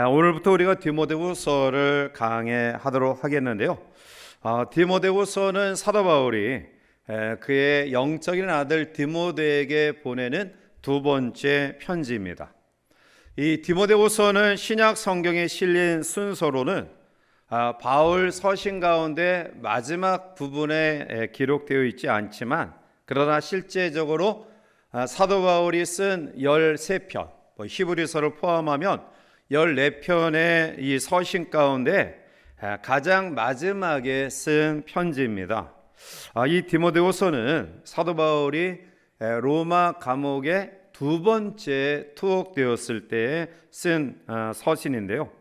오늘부터 우리가 디모데후서를 강해하도록 하겠는데요. 디모데후서는 사도 바울이 그의 영적인 아들 디모데에게 보내는 두 번째 편지입니다. 이 디모데후서는 신약 성경에 실린 순서로는 바울 서신 가운데 마지막 부분에 기록되어 있지 않지만, 그러나 실제적으로 사도 바울이 쓴 13편, 히브리서를 포함하면 14편의 이 서신 가운데 가장 마지막에 쓴 편지입니다. 이 디모데후서는 사도 바울이 로마 감옥에 두 번째 투옥되었을 때 쓴 서신인데요.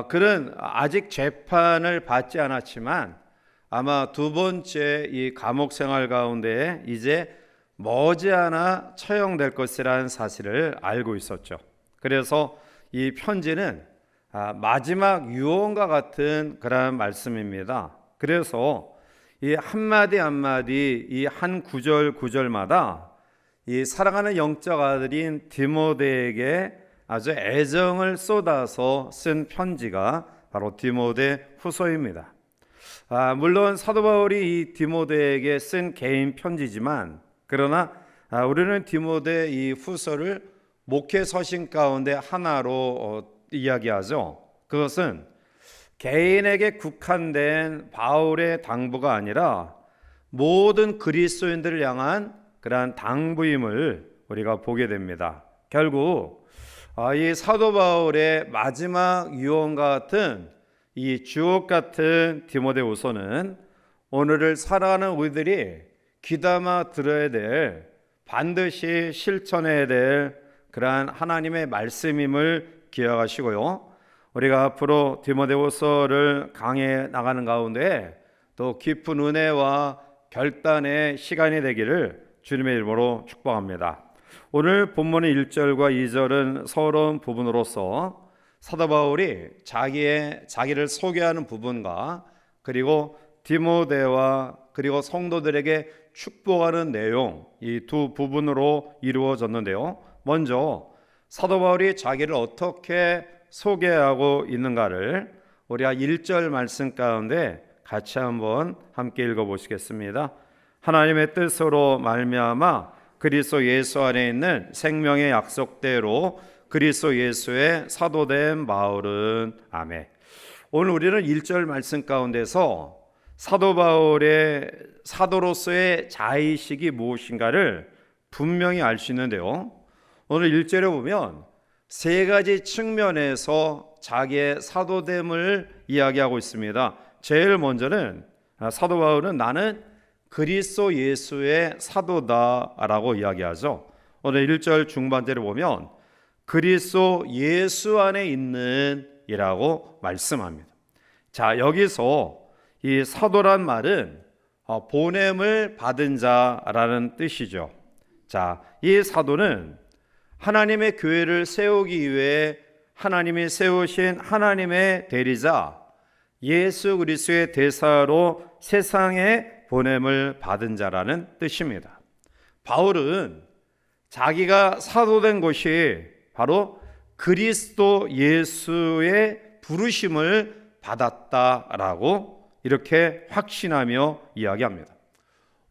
그는 아직 재판을 받지 않았지만 아마 두 번째 이 감옥 생활 가운데 이제 머지않아 처형될 것이라는 사실을 알고 있었죠. 그래서 이 편지는 마지막 유언과 같은 그런 말씀입니다. 그래서 이 한마디 한마디, 이 한 구절 구절마다 이 사랑하는 영적 아들인 디모데에게 아주 애정을 쏟아서 쓴 편지가 바로 디모데 후서입니다. 물론 사도 바울이 이 디모데에게 쓴 개인 편지지만, 그러나 우리는 디모데 이 후서를 목회 서신 가운데 하나로 이야기하죠. 그것은 개인에게 국한된 바울의 당부가 아니라 모든 그리스도인들을 향한 그러한 당부임을 우리가 보게 됩니다. 결국 이 사도 바울의 마지막 유언과 같은 이 주옥 같은 디모데후서는 오늘을 살아가는 우리들이 귀담아 들어야 될, 반드시 실천해야 될 그러한 하나님의 말씀임을 기억하시고요. 우리가 앞으로 디모데후서를 강해 나가는 가운데 또 깊은 은혜와 결단의 시간이 되기를 주님의 이름으로 축복합니다. 오늘 본문의 1절과 2절은 서론 부분으로서 사도 바울이 자기를 소개하는 부분과 그리고 디모데와 그리고 성도들에게 축복하는 내용, 이 두 부분으로 이루어졌는데요. 먼저 사도 바울이 자기를 어떻게 소개하고 있는가를 우리가 1절 말씀 가운데 같이 한번 함께 읽어보시겠습니다. 하나님의 뜻으로 말미암아 그리스도 예수 안에 있는 생명의 약속대로 그리스도 예수의 사도된 바울은 아멘. 오늘 우리는 1절 말씀 가운데서 사도 바울의 사도로서의 자의식이 무엇인가를 분명히 알 수 있는데요. 오늘 1절에 보면 세 가지 측면에서 자기의 사도됨을 이야기하고 있습니다. 제일 먼저는 사도 바울은 나는 그리스도 예수의 사도다라고 이야기하죠. 오늘 1절 중반절에 보면 그리스도 예수 안에 있는 이라고 말씀합니다. 자, 여기서 이 사도란 말은 보냄을 받은 자라는 뜻이죠. 자, 이 사도는 하나님의 교회를 세우기 위해 하나님이 세우신 하나님의 대리자 예수 그리스도의 대사로 세상에 보냄을 받은 자라는 뜻입니다. 바울은 자기가 사도된 것이 바로 그리스도 예수의 부르심을 받았다라고 이렇게 확신하며 이야기합니다.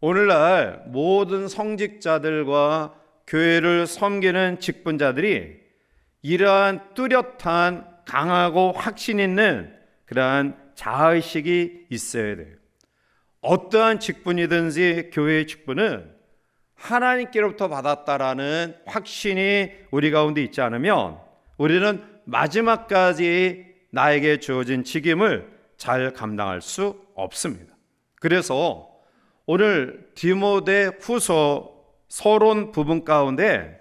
오늘날 모든 성직자들과 교회를 섬기는 직분자들이 이러한 뚜렷한 강하고 확신 있는 그러한 자의식이 있어야 돼요. 어떠한 직분이든지 교회의 직분은 하나님께로부터 받았다라는 확신이 우리 가운데 있지 않으면 우리는 마지막까지 나에게 주어진 직임을 잘 감당할 수 없습니다. 그래서 오늘 디모데 후서 서론 부분 가운데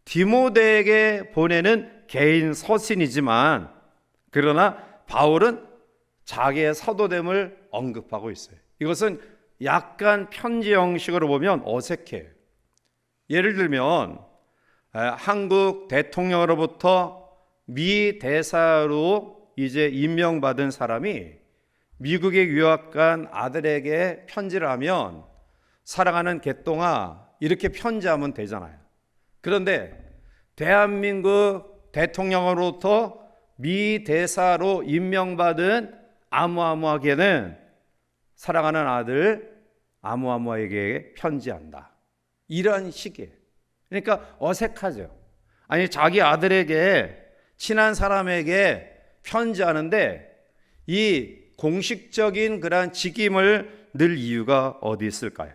디모데에게 보내는 개인 서신이지만, 그러나 바울은 자기의 사도됨을 언급하고 있어요. 이것은 약간 편지 형식으로 보면 어색해요. 예를 들면 한국 대통령으로부터 미 대사로 이제 임명받은 사람이 미국에 유학 간 아들에게 편지를 하면 사랑하는 개똥아 이렇게 편지하면 되잖아요. 그런데 대한민국 대통령으로부터 미 대사로 임명받은 아무아무에게는 사랑하는 아들 아무아무에게 편지한다. 이런 식이에요. 그러니까 어색하죠. 아니, 자기 아들에게, 친한 사람에게 편지하는데 이 공식적인 그런 직임을 늘 이유가 어디 있을까요?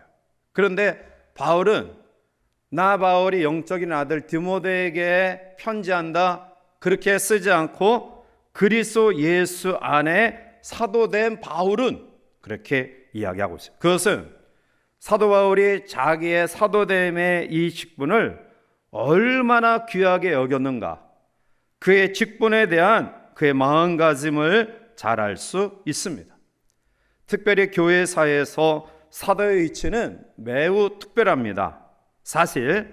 그런데 바울은 나 바울이 영적인 아들 디모데에게 편지한다, 그렇게 쓰지 않고 그리스도 예수 안에 사도된 바울은 그렇게 이야기하고 있어요. 그것은 사도 바울이 자기의 사도됨의 이 직분을 얼마나 귀하게 여겼는가, 그의 직분에 대한 그의 마음가짐을 잘 알 수 있습니다. 특별히 교회사에서 사도의 위치는 매우 특별합니다. 사실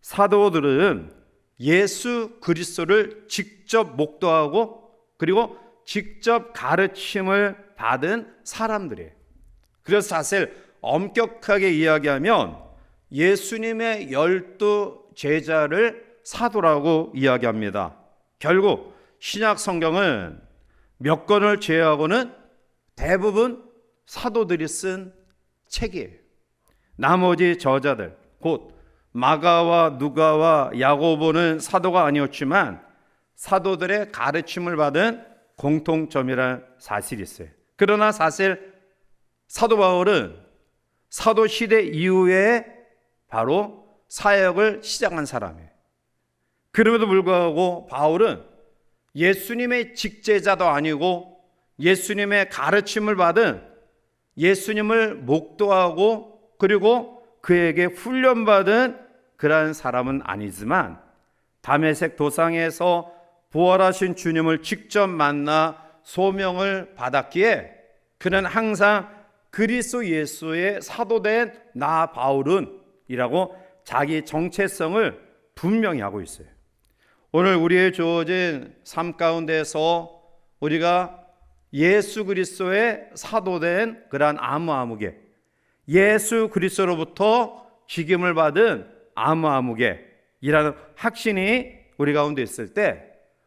사도들은 예수 그리스도를 직접 목도하고 그리고 직접 가르침을 받은 사람들이에요. 그래서 사실 엄격하게 이야기하면 예수님의 12 제자를 사도라고 이야기합니다. 결국 신약 성경은 몇 권을 제외하고는 대부분 사도들이 쓴 책이에요. 나머지 저자들, 곧 마가와 누가와 야고보는 사도가 아니었지만 사도들의 가르침을 받은 공통점이라는 사실이 있어요. 그러나 사실 사도 바울은 사도 시대 이후에 바로 사역을 시작한 사람이에요. 그럼에도 불구하고 바울은 예수님의 직제자도 아니고 예수님의 가르침을 받은, 예수님을 목도하고 그리고 그에게 훈련받은 그러한 사람은 아니지만 다메섹 도상에서 부활하신 주님을 직접 만나 소명을 받았기에 그는 항상 그리스도 예수의 사도된 나 바울은 이라고 자기 정체성을 분명히 하고 있어요. 오늘 우리의 주어진 삶 가운데서 우리가 예수 그리스도의 사도된 그러한 아무아무개, 예수 그리스도로부터 직임을 받은 아무아무개이라는 확신이 우리 가운데 있을 때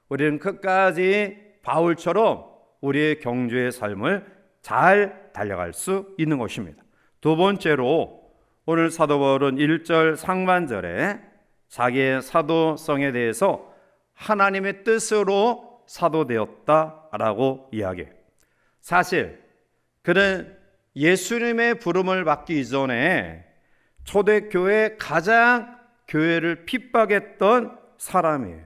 우리는 끝까지 바울처럼 우리의 경주의 삶을 잘 달려갈 수 있는 것입니다. 두 번째로 오늘 사도 바울은 1절 상반절에 자기의 사도성에 대해서 하나님의 뜻으로 사도되었다라고 이야기해요. 사실 그는 예수님의 부름을 받기 이전에 초대교회 가장 교회를 핍박했던 사람이에요.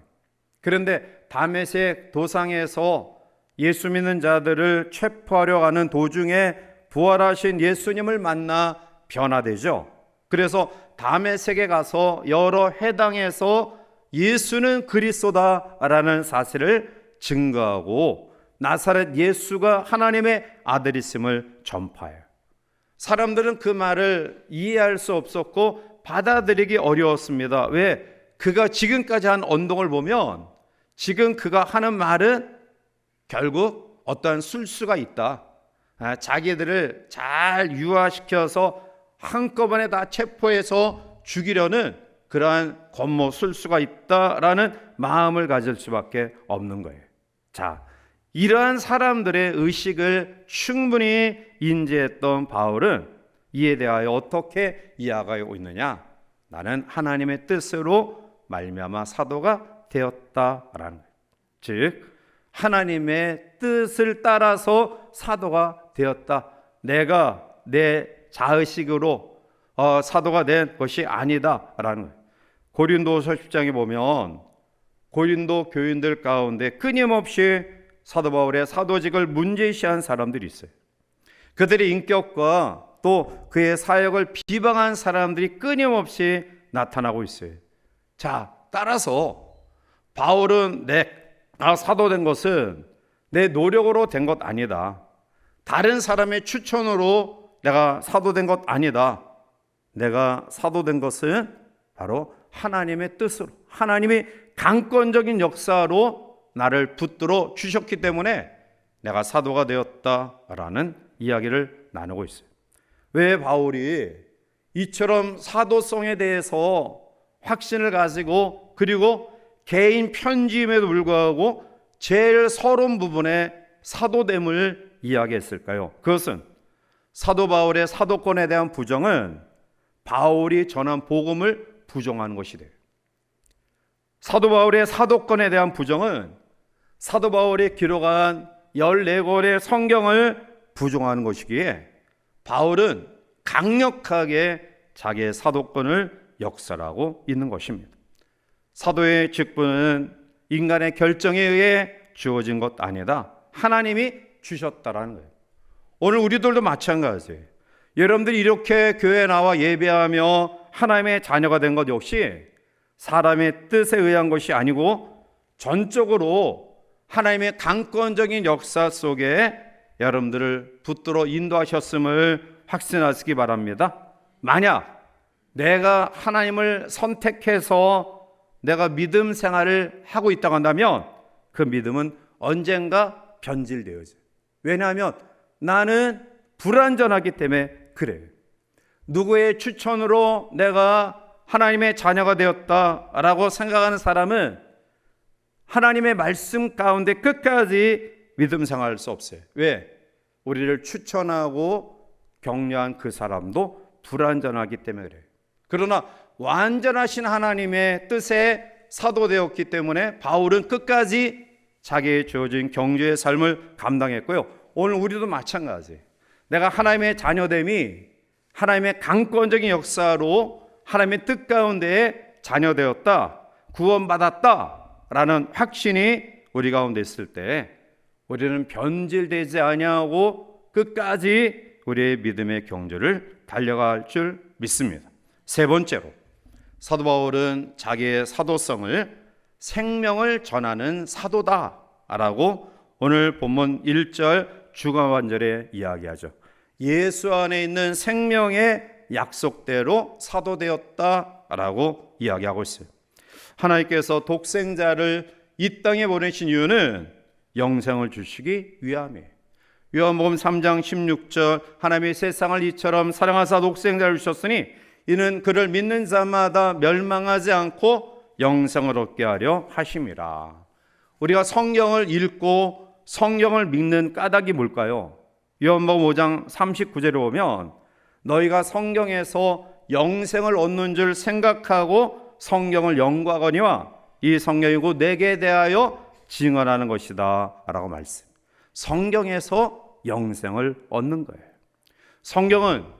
그런데 다메섹 도상에서 예수 믿는 자들을 체포하려 하는 도중에 부활하신 예수님을 만나 변화되죠. 그래서 다메섹에 가서 여러 회당에서 예수는 그리스도다라는 사실을 증거하고 나사렛 예수가 하나님의 아들이심을 전파해요. 사람들은 그 말을 이해할 수 없었고 받아들이기 어려웠습니다. 왜? 그가 지금까지 한 언동을 보면 지금 그가 하는 말은 결국 어떠한 술수가 있다, 자기들을 잘 유화시켜서 한꺼번에 다 체포해서 죽이려는 그러한 권모 술수가 있다라는 마음을 가질 수밖에 없는 거예요. 자, 이러한 사람들의 의식을 충분히 인지했던 바울은 이에 대하여 어떻게 이야기하고 있느냐? 나는 하나님의 뜻으로 말미암아 사도가 되었다라는 거예요. 즉 하나님의 뜻을 따라서 사도가 되었다. 내가 내 자의식으로 사도가 된 것이 아니다라는 거예요. 고린도서 10장에 보면 고린도 교인들 가운데 끊임없이 사도 바울의 사도직을 문제시한 사람들이 있어요. 그들의 인격과 또 그의 사역을 비방한 사람들이 끊임없이 나타나고 있어요. 자, 따라서 바울은 내가 사도된 것은 내 노력으로 된 것 아니다. 다른 사람의 추천으로 내가 사도된 것 아니다. 내가 사도된 것은 바로 하나님의 뜻으로, 하나님이 강권적인 역사로 나를 붙들어 주셨기 때문에 내가 사도가 되었다라는 이야기를 나누고 있어요. 왜 바울이 이처럼 사도성에 대해서 확신을 가지고 그리고 개인 편지임에도 불구하고 제일 서러운 부분에 사도됨을 이야기했을까요? 그것은 사도 바울의 사도권에 대한 부정은 바울이 전한 복음을 부정하는 것이 돼요. 사도 바울의 사도권에 대한 부정은 사도 바울이 기록한 14권의 성경을 부정하는 것이기에 바울은 강력하게 자기의 사도권을 역설하고 있는 것입니다. 사도의 직분은 인간의 결정에 의해 주어진 것 아니다. 하나님이 주셨다라는 거예요. 오늘 우리들도 마찬가지예요. 여러분들이 이렇게 교회에 나와 예배하며 하나님의 자녀가 된 것 역시 사람의 뜻에 의한 것이 아니고 전적으로 하나님의 강권적인 역사 속에 여러분들을 붙들어 인도하셨음을 확신하시기 바랍니다. 만약 내가 하나님을 선택해서 내가 믿음 생활을 하고 있다고 한다면 그 믿음은 언젠가 변질되어져요. 왜냐하면 나는 불완전하기 때문에 그래요. 누구의 추천으로 내가 하나님의 자녀가 되었다라고 생각하는 사람은 하나님의 말씀 가운데 끝까지 믿음 생활할 수 없어요. 왜? 우리를 추천하고 격려한 그 사람도 불완전하기 때문에 그래요. 그러나 완전하신 하나님의 뜻에 사도되었기 때문에 바울은 끝까지 자기의 주어진 경주의 삶을 감당했고요. 오늘 우리도 마찬가지예요. 내가 하나님의 자녀됨이 하나님의 강권적인 역사로 하나님의 뜻 가운데에 자녀되었다, 구원받았다라는 확신이 우리 가운데 있을 때 우리는 변질되지 아니하고 끝까지 우리의 믿음의 경주를 달려갈 줄 믿습니다. 세 번째로 사도 바울은 자기의 사도성을 생명을 전하는 사도다라고 오늘 본문 1절 중하반절에 이야기하죠. 예수 안에 있는 생명의 약속대로 사도되었다라고 이야기하고 있어요. 하나님께서 독생자를 이 땅에 보내신 이유는 영생을 주시기 위함이에요. 요한복음 3장 16절 하나님이 세상을 이처럼 사랑하사 독생자를 주셨으니 이는 그를 믿는 자마다 멸망하지 않고 영생을 얻게 하려 하심이라. 우리가 성경을 읽고 성경을 믿는 까닭이 뭘까요? 요한복음 5장 39절에 보면 너희가 성경에서 영생을 얻는 줄 생각하고 성경을 연구하거니와 이 성경이 곧 내게 대하여 증언하는 것이다 라고 말씀. 성경에서 영생을 얻는 거예요. 성경은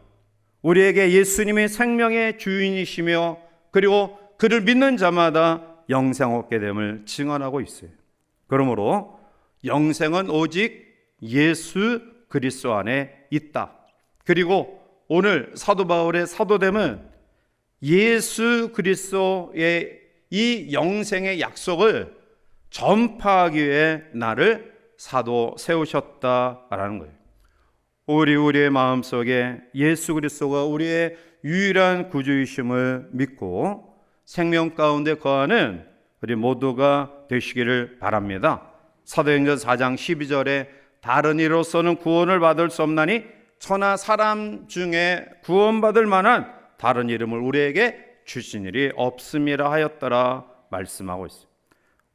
우리에게 예수님이 생명의 주인이시며 그리고 그를 믿는 자마다 영생 얻게 됨을 증언하고 있어요. 그러므로 영생은 오직 예수 그리스도 안에 있다. 그리고 오늘 사도 바울의 사도됨은 예수 그리스도의 이 영생의 약속을 전파하기 위해 나를 사도 세우셨다라는 거예요. 우리의 마음속에 예수 그리스도가 우리의 유일한 구주이심을 믿고 생명 가운데 거하는 우리 모두가 되시기를 바랍니다. 사도행전 4장 12절에 다른 이로서는 구원을 받을 수 없나니 천하 사람 중에 구원받을 만한 다른 이름을 우리에게 주신 일이 없음이라 하였더라 말씀하고 있습니다.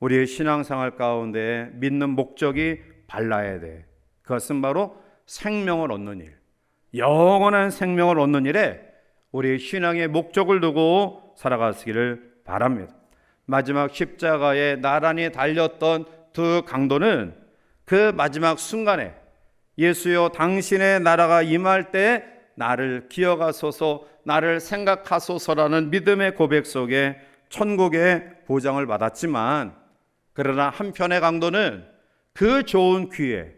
우리의 신앙생활 가운데 믿는 목적이 발라야 돼. 그것은 바로 생명을 얻는 일, 영원한 생명을 얻는 일에 우리의 신앙의 목적을 두고 살아가시기를 바랍니다. 마지막 십자가에 나란히 달렸던 두 강도는 그 마지막 순간에 예수여 당신의 나라가 임할 때 나를 기억하소서, 나를 생각하소서라는 믿음의 고백 속에 천국의 보장을 받았지만, 그러나 한편의 강도는 그 좋은 기회,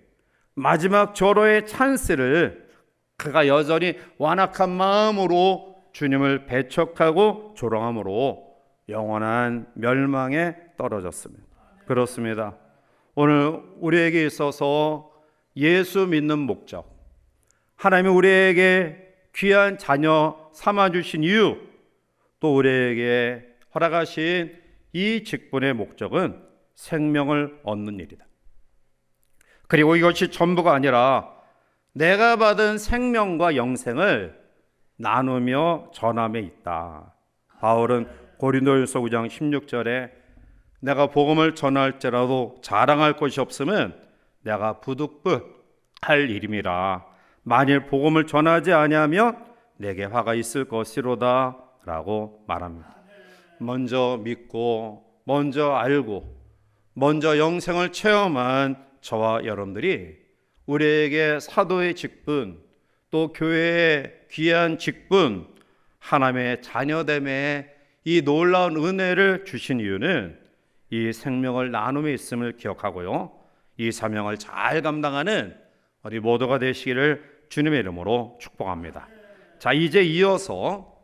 마지막 절호의 찬스를 그가 여전히 완악한 마음으로 주님을 배척하고 조롱함으로 영원한 멸망에 떨어졌습니다. 그렇습니다. 오늘 우리에게 있어서 예수 믿는 목적, 하나님이 우리에게 귀한 자녀 삼아주신 이유, 또 우리에게 허락하신 이 직분의 목적은 생명을 얻는 일이다. 그리고 이것이 전부가 아니라 내가 받은 생명과 영생을 나누며 전함에 있다. 바울은 고린도전서 9장 16절에 내가 복음을 전할지라도 자랑할 것이 없으면 내가 부득불할 일임이라. 만일 복음을 전하지 아니하면 내게 화가 있을 것이로다 라고 말합니다. 먼저 믿고 먼저 알고 먼저 영생을 체험한 저와 여러분들이 우리에게 사도의 직분, 또 교회의 귀한 직분, 하나님의 자녀됨의 이 놀라운 은혜를 주신 이유는 이 생명을 나눔에 있음을 기억하고요, 이 사명을 잘 감당하는 우리 모두가 되시기를 주님의 이름으로 축복합니다. 자, 이제 이어서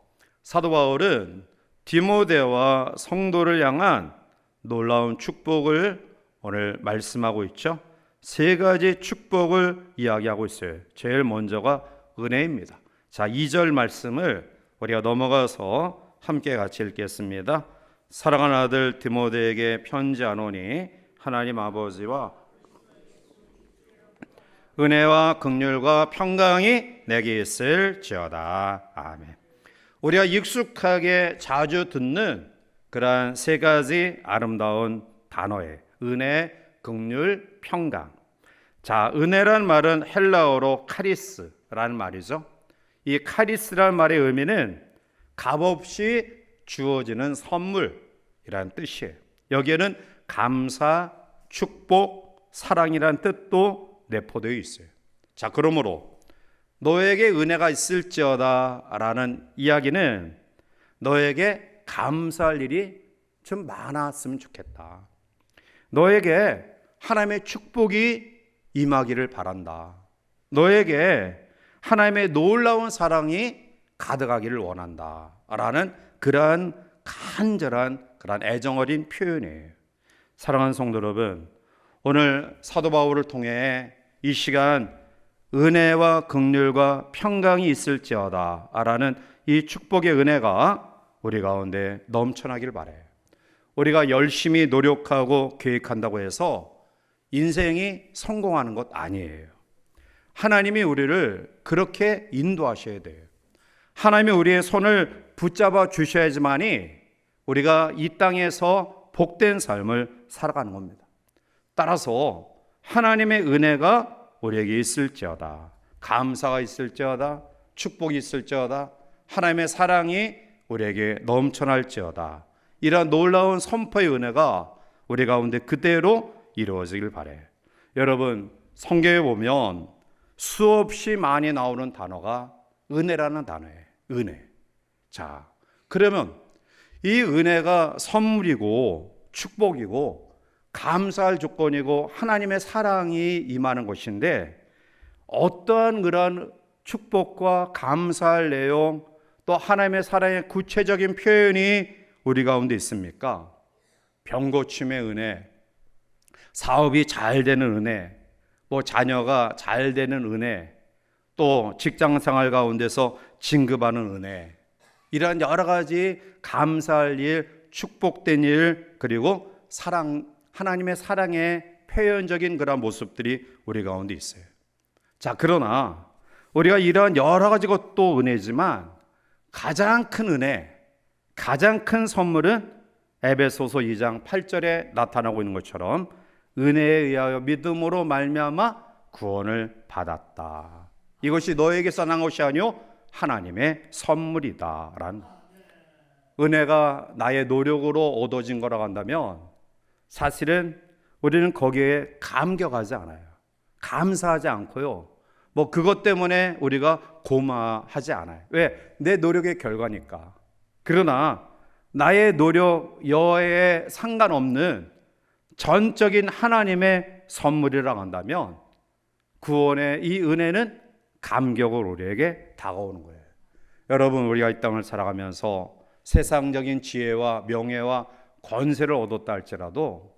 사도 바울은 디모데와 성도를 향한 놀라운 축복을 오늘 말씀하고 있죠. 세 가지 축복을 이야기하고 있어요. 제일 먼저가 은혜입니다. 자, 2절 말씀을 우리가 넘어가서 함께 같이 읽겠습니다. 사랑하는 아들 디모데에게 편지하노니 하나님 아버지와 은혜와 긍휼과 평강이 내게 있을지어다. 아멘. 우리가 익숙하게 자주 듣는 그러한 세 가지 아름다운 단어에 은혜, 긍휼, 평강. 자, 은혜란 말은 헬라어로 카리스라는 말이죠. 이 카리스라는 말의 의미는 값없이 주어지는 선물이라는 뜻이에요. 여기에는 감사, 축복, 사랑이란 뜻도 내포되어 있어요. 자, 그러므로 너에게 은혜가 있을지어다 라는 이야기는 너에게 감사할 일이 좀 많았으면 좋겠다. 너에게 하나님의 축복이 임하기를 바란다. 너에게 하나님의 놀라운 사랑이 가득하기를 원한다 라는 그러한 간절한 그러한 애정어린 표현이에요. 사랑하는 성도 여러분, 오늘 사도 바울을 통해 이 시간 은혜와 긍휼과 평강이 있을지어다 라는 이 축복의 은혜가 우리 가운데 넘쳐나길 바라요. 우리가 열심히 노력하고 계획한다고 해서 인생이 성공하는 것 아니에요. 하나님이 우리를 그렇게 인도하셔야 돼요. 하나님이 우리의 손을 붙잡아 주셔야지만이 우리가 이 땅에서 복된 삶을 살아가는 겁니다. 따라서 하나님의 은혜가 우리에게 있을지어다, 감사가 있을지어다, 축복이 있을지어다, 하나님의 사랑이 우리에게 넘쳐날지어다, 이러한 놀라운 선포의 은혜가 우리 가운데 그대로 이루어지길 바라요. 여러분, 성경에 보면 수없이 많이 나오는 단어가 은혜라는 단어예요. 은혜. 자, 그러면 이 은혜가 선물이고 축복이고 감사할 조건이고 하나님의 사랑이 임하는 것인데, 어떠한 그런 축복과 감사할 내용, 또 하나님의 사랑의 구체적인 표현이 우리 가운데 있습니까? 병 고침의 은혜, 사업이 잘 되는 은혜, 뭐 자녀가 잘 되는 은혜, 또 직장 생활 가운데서 진급하는 은혜, 이러한 여러 가지 감사할 일, 축복된 일, 그리고 사랑, 하나님의 사랑의 표현적인 그런 모습들이 우리 가운데 있어요. 자, 그러나 우리가 이러한 여러 가지 것도 은혜지만 가장 큰 은혜, 가장 큰 선물은 에베소서 2장 8절에 나타나고 있는 것처럼 은혜에 의하여 믿음으로 말미암아 구원을 받았다. 이것이 너에게서 난 것이 아니요 하나님의 선물이다 라는. 은혜가 나의 노력으로 얻어진 거라고 한다면 사실은 우리는 거기에 감격하지 않아요. 감사하지 않고요, 뭐 그것 때문에 우리가 고마하지 않아요. 왜? 내 노력의 결과니까. 그러나 나의 노력 여에 상관없는 전적인 하나님의 선물이라고 한다면 구원의 이 은혜는 감격으로 우리에게 다가오는 거예요. 여러분, 우리가 이 땅을 살아가면서 세상적인 지혜와 명예와 권세를 얻었다 할지라도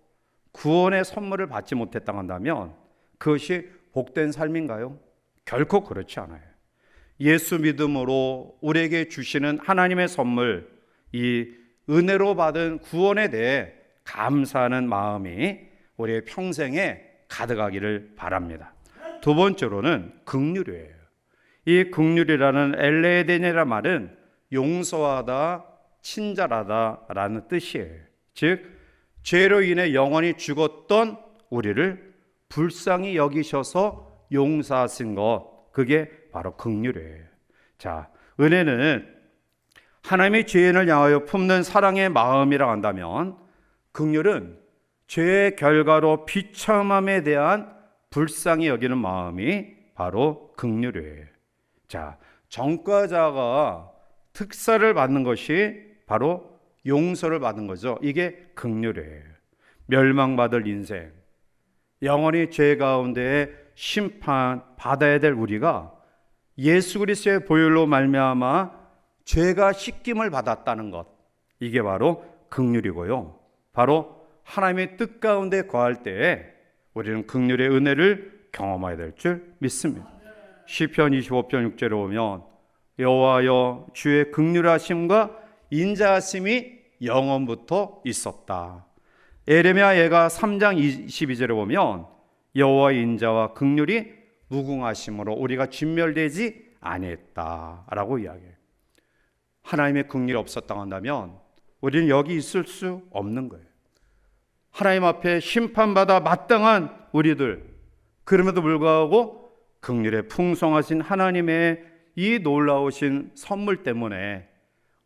구원의 선물을 받지 못했다고 한다면 그것이 복된 삶인가요? 결코 그렇지 않아요. 예수 믿음으로 우리에게 주시는 하나님의 선물, 이 은혜로 받은 구원에 대해 감사하는 마음이 우리의 평생에 가득하기를 바랍니다. 두 번째로는 긍휼이에요. 이 긍휼이라는 엘레데니라는 말은 용서하다, 친절하다 라는 뜻이에요. 즉 죄로 인해 영원히 죽었던 우리를 불쌍히 여기셔서 용서하신 것, 그게 바로 긍휼이에요. 자, 은혜는 하나님의 죄인을 향하여 품는 사랑의 마음이라 한다면, 긍휼은 죄의 결과로 비참함에 대한 불쌍히 여기는 마음이 바로 긍휼이에요. 자, 전과자가 특사를 받는 것이 바로 용서를 받는 거죠. 이게 긍휼이에요. 멸망받을 인생, 영원히 죄 가운데 심판 받아야 될 우리가 예수 그리스도의 보혈로 말미암아 죄가 씻김을 받았다는 것, 이게 바로 긍휼이고요. 바로 하나님의 뜻 가운데 거할 때에 우리는 긍휼의 은혜를 경험해야 될 줄 믿습니다. 시편 25편 6절에 보면 여호와여 주의 긍휼하심과 인자하심이 영원부터 있었다. 에레미야 예가 3장 22절에 보면 여호와의 인자와 긍휼이 무궁하심으로 우리가 진멸되지 아니했다라고 이야기해요. 하나님의 긍휼이 없었다고 한다면 우리는 여기 있을 수 없는 거예요. 하나님 앞에 심판받아 마땅한 우리들, 그럼에도 불구하고 긍휼에 풍성하신 하나님의 이 놀라우신 선물 때문에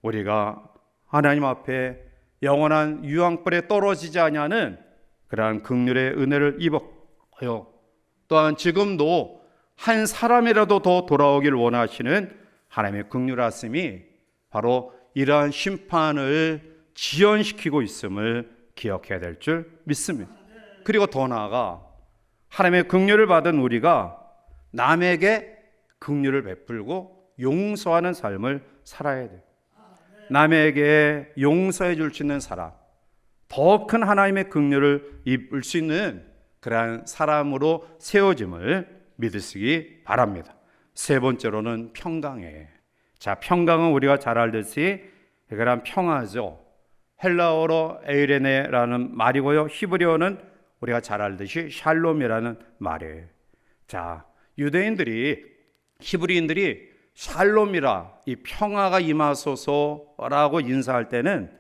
우리가 하나님 앞에 영원한 유황불에 떨어지지 아니하는 그러한 긍휼의 은혜를 입었고요. 또한 지금도 한 사람이라도 더 돌아오길 원하시는 하나님의 긍휼하심이 바로 이러한 심판을 지연시키고 있음을 기억해야 될 줄 믿습니다. 그리고 더 나아가 하나님의 긍휼을 받은 우리가 남에게 긍휼을 베풀고 용서하는 삶을 살아야 돼요. 남에게 용서해 줄 수 있는 사람, 더 큰 하나님의 긍휼을 입을 수 있는 그러한 사람으로 세워짐을 믿으시기 바랍니다. 세 번째로는 평강이에요. 자, 평강은 우리가 잘 알듯이 그러한 평화죠. 헬라어로 에이레네라는 말이고요. 히브리어는 우리가 잘 알듯이 샬롬이라는 말이에요. 자, 유대인들이, 히브리인들이 샬롬이라, 이 평화가 임하소서라고 인사할 때는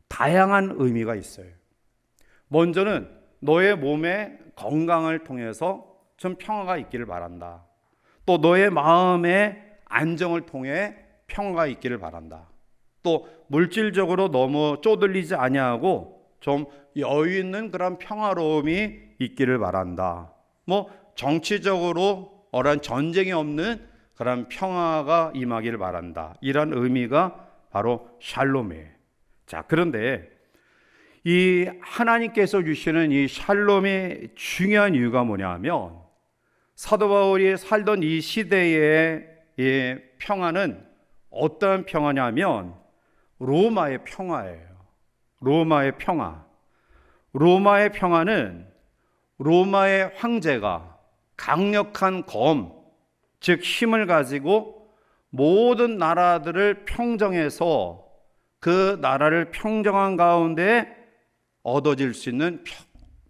다양한 의미가 있어요. 먼저는 너의 몸의 건강을 통해서 좀 평화가 있기를 바란다. 또 너의 마음의 안정을 통해 평화가 있기를 바란다. 또 물질적으로 너무 쪼들리지 아니하고 좀 여유 있는 그런 평화로움이 있기를 바란다. 뭐 정치적으로 어떤 전쟁이 없는 그런 평화가 임하기를 바란다. 이런 의미가 바로 샬롬이에요. 자, 그런데 이 하나님께서 주시는 이 샬롬의 중요한 이유가 뭐냐면, 사도 바울이 살던 이 시대의 이 평화는 어떠한 평화냐면 로마의 평화예요. 로마의 평화. 로마의 평화는 로마의 황제가 강력한 검, 즉 힘을 가지고 모든 나라들을 평정해서 그 나라를 평정한 가운데 얻어질 수 있는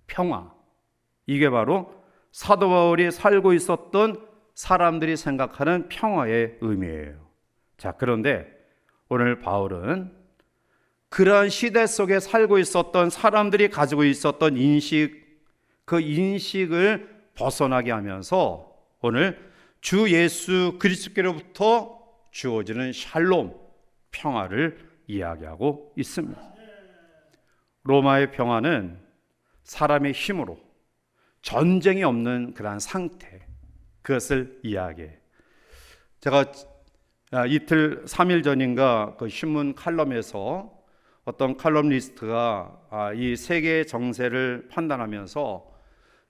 평화, 이게 바로 사도 바울이 살고 있었던 사람들이 생각하는 평화의 의미예요. 자, 그런데 오늘 바울은 그러한 시대 속에 살고 있었던 사람들이 가지고 있었던 인식, 그 인식을 벗어나게 하면서 오늘 주 예수 그리스도께로부터 주어지는 샬롬, 평화를 이야기하고 있습니다. 로마의 평화는 사람의 힘으로 전쟁이 없는 그러한 상태, 그것을 이야기해요. 제가 이틀 3일 전인가 그 신문 칼럼에서 어떤 칼럼니스트가 이 세계의 정세를 판단하면서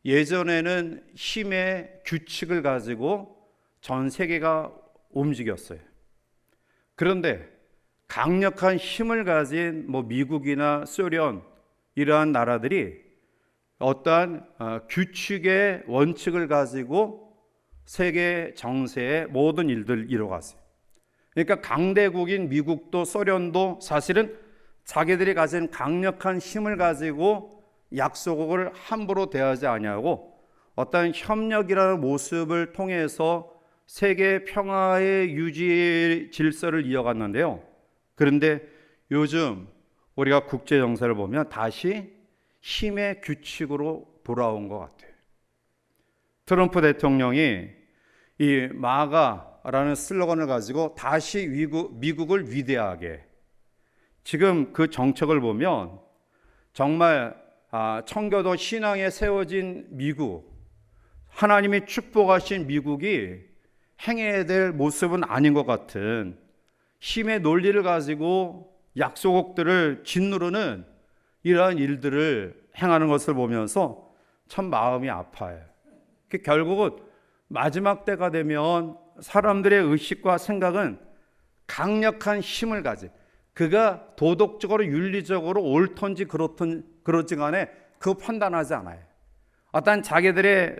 예전에는 힘의 규칙을 가지고 전 세계가 움직였어요. 그런데 강력한 힘을 가진 뭐 미국이나 소련 이러한 나라들이 어떠한 규칙의 원칙을 가지고 세계 정세의 모든 일들을 이뤄갔어요. 그러니까 강대국인 미국도 소련도 사실은 자기들이 가진 강력한 힘을 가지고 약소국을 함부로 대하지 아니하고 어떤 협력이라는 모습을 통해서 세계 평화의 유지 질서를 이어갔는데요. 그런데 요즘 우리가 국제 정세를 보면 다시 힘의 규칙으로 돌아온 것 같아요. 트럼프 대통령이 이 마가라는 슬로건을 가지고 다시 미국을 위대하게, 지금 그 정책을 보면 정말 청교도 신앙에 세워진 미국, 하나님이 축복하신 미국이 행해야 될 모습은 아닌 것 같은 힘의 논리를 가지고 약소국들을 짓누르는 이러한 일들을 행하는 것을 보면서 참 마음이 아파요. 결국은 마지막 때가 되면 사람들의 의식과 생각은 강력한 힘을 가진, 그가 도덕적으로 윤리적으로 옳던지 그렇지 간에 그거 판단하지 않아요. 어떤 자기들의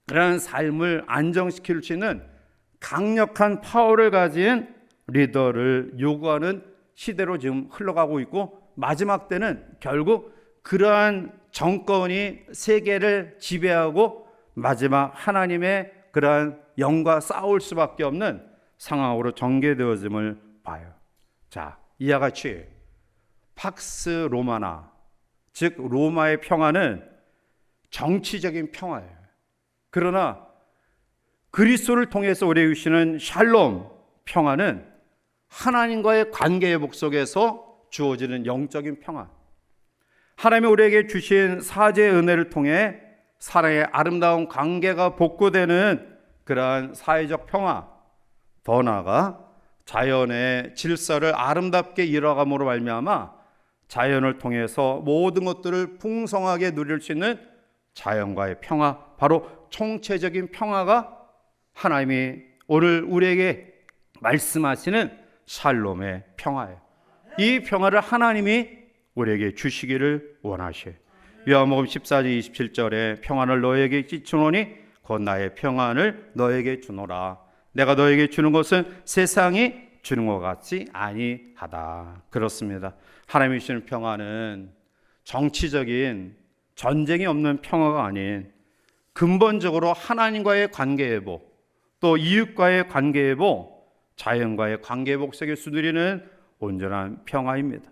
그런 삶을 안정시킬 수 있는 강력한 파워를 가진 리더를 요구하는 시대로 지금 흘러가고 있고, 마지막 때는 결국 그러한 정권이 세계를 지배하고 마지막 하나님의 그러한 영과 싸울 수밖에 없는 상황으로 전개되어짐을 봐요. 자, 이와 같이 팍스 로마나, 즉 로마의 평화는 정치적인 평화예요. 그러나 그리스도를 통해서 우리에게 주시는 샬롬 평화는 하나님과의 관계 회복 속에서 주어지는 영적인 평화. 하나님이 우리에게 주신 사죄의 은혜를 통해 사랑의 아름다운 관계가 복구되는 그러한 사회적 평화, 더 나아가 자연의 질서를 아름답게 이뤄감으로 말미암아 자연을 통해서 모든 것들을 풍성하게 누릴 수 있는 자연과의 평화, 바로 총체적인 평화가 하나님이 오늘 우리에게 말씀하시는 샬롬의 평화예요. 이 평화를 하나님이 우리에게 주시기를 원하셔요. 요한복음 14장 27절에 평안을 너에게 주노니 곧 나의 평안을 너에게 주노라. 내가 너에게 주는 것은 세상이 주는 것 같지 아니하다. 그렇습니다. 하나님이 주시는 평안은 정치적인 전쟁이 없는 평화가 아닌 근본적으로 하나님과의 관계 회복, 또 이웃과의 관계 회복, 자연과의 관계 회복 속에서 누리는 온전한 평화입니다.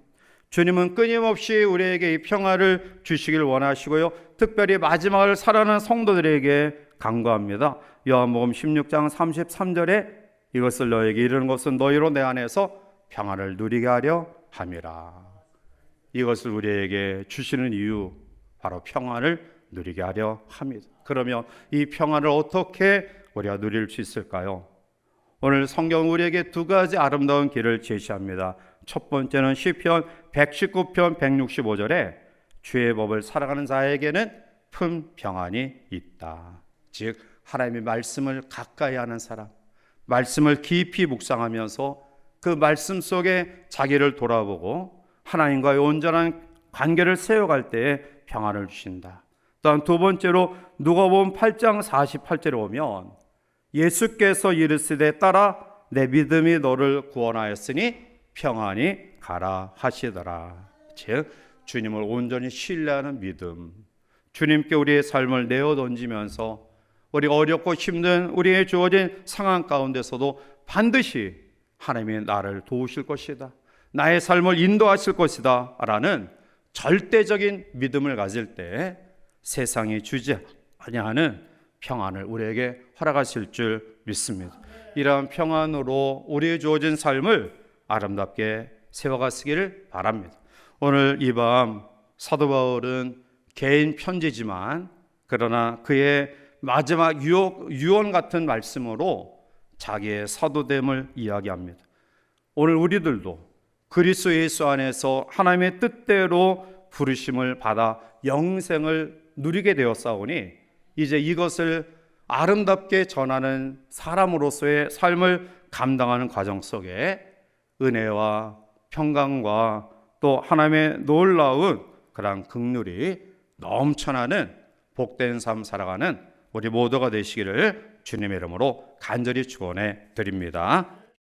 주님은 끊임없이 우리에게 이 평화를 주시길 원하시고요, 특별히 마지막을 살아가는 성도들에게 간구합니다. 요한복음 16장 33절에 이것을 너에게 이르는 것은 너희로 내 안에서 평안을 누리게 하려 함이라. 이것을 우리에게 주시는 이유, 바로 평안을 누리게 하려 합니다. 그러면 이 평안을 어떻게 우리가 누릴 수 있을까요? 오늘 성경 우리에게 두 가지 아름다운 길을 제시합니다. 첫 번째는 시편 119편 165절에 주의 법을 살아가는 자에게는 큰 평안이 있다. 즉 하나님의 말씀을 가까이 하는 사람, 말씀을 깊이 묵상하면서 그 말씀 속에 자기를 돌아보고 하나님과의 온전한 관계를 세워갈 때에 평안을 주신다. 또한 두 번째로 누가복음 8장 48절에 오면 예수께서 이르시되 따라 내 믿음이 너를 구원하였으니 평안히 가라 하시더라. 즉 주님을 온전히 신뢰하는 믿음, 주님께 우리의 삶을 내어 던지면서 우리 어렵고 힘든 우리의 주어진 상황 가운데서도 반드시 하나님이 나를 도우실 것이다, 나의 삶을 인도하실 것이다 라는 절대적인 믿음을 가질 때 세상이 주지 아니하는 평안을 우리에게 허락하실 줄 믿습니다. 이러한 평안으로 우리의 주어진 삶을 아름답게 세워가시기를 바랍니다. 오늘 이 밤 사도 바울은 개인 편지지만 그러나 그의 마지막 유언 같은 말씀으로 자기의 사도됨을 이야기합니다. 오늘 우리들도 그리스도 예수 안에서 하나님의 뜻대로 부르심을 받아 영생을 누리게 되었사오니 이제 이것을 아름답게 전하는 사람으로서의 삶을 감당하는 과정 속에 은혜와 평강과 또 하나님의 놀라운 그런 긍휼이 넘쳐나는 복된 삶 살아가는 우리 모두가 되시기를 주님의 이름으로 간절히 축원해 드립니다.